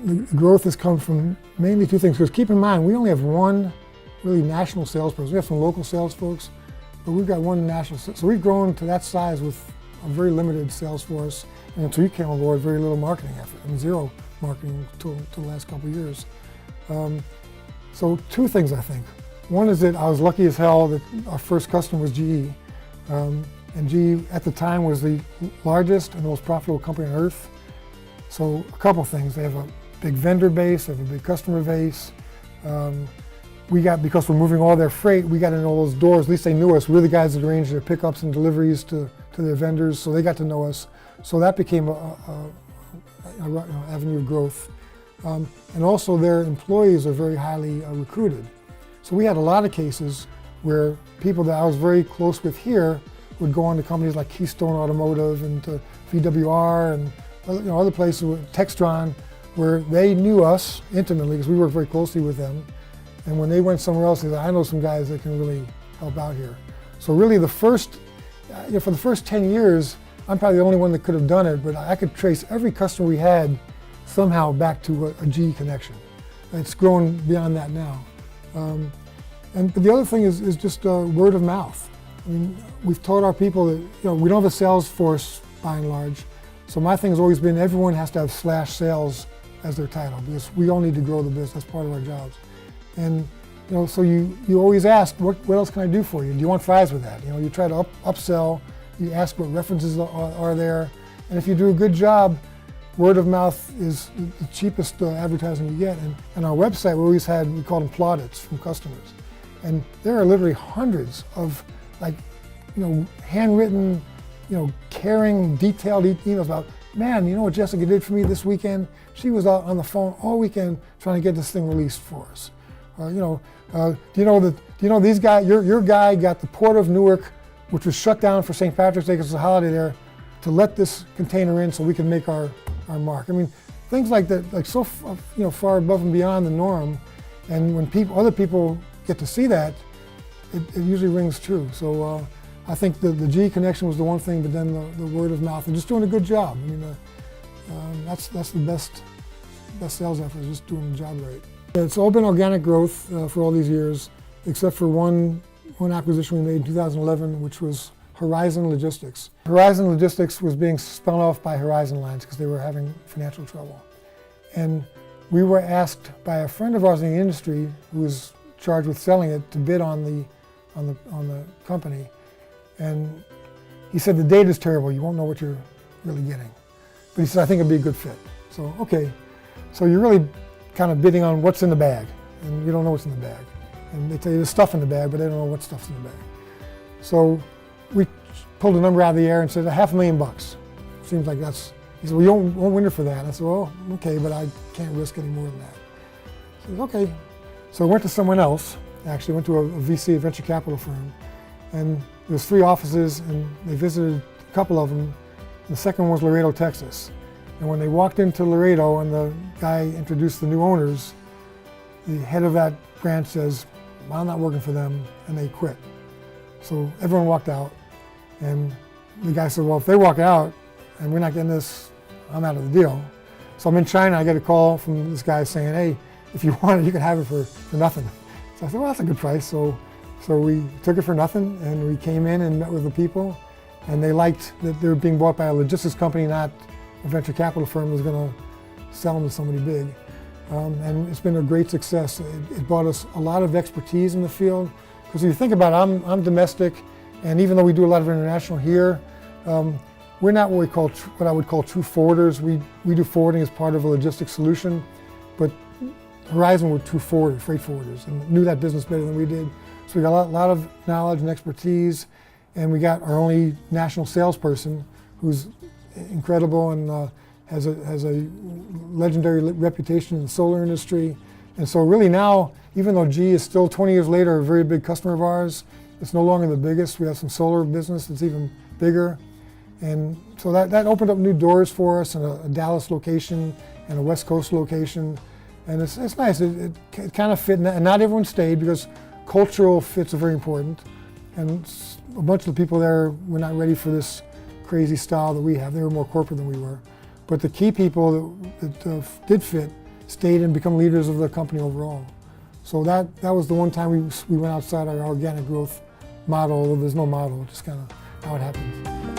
the growth has come from mainly two things. Because keep in mind, we only have one really national salesperson. We have some local sales folks, but we've got one national. So we've grown to that size with a very limited sales force, and until you came on board, very little marketing effort, and zero marketing till the last couple of years. So two things, I think. One is that I was lucky as hell that our first customer was GE. And GE at the time was the largest and most profitable company on earth. So a couple things. They have a big vendor base, they have a big customer base. Because we're moving all their freight, we got in all those doors. At least they knew us. We were the guys that arranged their pickups and deliveries to their vendors, so they got to know us. So that became an avenue of growth. And also their employees are very highly recruited. So we had a lot of cases where people that I was very close with here would go on to companies like Keystone Automotive and to VWR and other places, Textron, where they knew us intimately because we worked very closely with them. And when they went somewhere else, they said, I know some guys that can really help out here. So really for the first 10 years, I'm probably the only one that could have done it, but I could trace every customer we had somehow back to a GE connection. It's grown beyond that now. But the other thing is just word of mouth. I mean, we've taught our people that we don't have a sales force by and large. So my thing has always been everyone has to have /sales as their title because we all need to grow the business. That's part of our jobs. And so you always ask, what else can I do for you? Do you want fries with that? You try to upsell. You ask what references are there, and if you do a good job, word of mouth is the cheapest advertising you get. And our website, we call them plaudits from customers. And there are literally hundreds of handwritten, caring, detailed emails about, man, you know what Jessica did for me this weekend? She was out on the phone all weekend trying to get this thing released for us. Do you know these guys, your guy got the Port of Newark, which was shut down for St. Patrick's Day because it's a holiday there, to let this container in so we can make our mark. I mean, things like that, so far above and beyond the norm. And when other people get to see that, it usually rings true. So I think the GE connection was the one thing, but then the word of mouth and just doing a good job. I mean, that's the best sales effort, is just doing the job right. It's all been organic growth for all these years, except for one acquisition we made in 2011, which was Horizon Logistics. Horizon Logistics was being spun off by Horizon Lines because they were having financial trouble. And we were asked by a friend of ours in the industry who was charged with selling it to bid on the company. And he said, the data's terrible, you won't know what you're really getting. But he said, I think it'd be a good fit. So, okay. So you're really kind of bidding on what's in the bag, and you don't know what's in the bag. And they tell you there's stuff in the bag, but they don't know what stuff's in the bag. So we pulled a number out of the air and said, $500,000. Seems like that's, he said, well, you won't win it for that. And I said, well, okay, but I can't risk any more than that. I said, okay. So I went to someone else, actually went to a VC, a venture capital firm, and there was 3 offices, and they visited a couple of them. The second one was Laredo, Texas. And when they walked into Laredo and the guy introduced the new owners, the head of that branch says, well, I'm not working for them, and they quit. So everyone walked out, and the guy said, well, if they walk out and we're not getting this, I'm out of the deal. So I'm in China, I get a call from this guy saying, hey, if you want it, you can have it for nothing. So I said, well, that's a good price. So we took it for nothing, and we came in and met with the people, and they liked that they were being bought by a logistics company, not a venture capital firm that was going to sell them to somebody big. And it's been a great success. It brought us a lot of expertise in the field. Because if you think about it, I'm domestic, and even though we do a lot of international here, we're not what I would call true forwarders. We do forwarding as part of a logistics solution, but Horizon were true freight forwarders, and knew that business better than we did. So we got a lot of knowledge and expertise, and we got our only national salesperson who's incredible and has a legendary reputation in the solar industry. And so really now, even though GE is still 20 years later a very big customer of ours, it's no longer the biggest. We have some solar business that's even bigger. And so that opened up new doors for us, in a Dallas location and a West Coast location. And it's nice. It kind of fit, and not everyone stayed because cultural fits are very important. And a bunch of the people there were not ready for this crazy style that we have. They were more corporate than we were. But the key people that did fit stayed and become leaders of the company overall. So that was the one time we went outside our organic growth model, although there's no model, just kind of how it happens.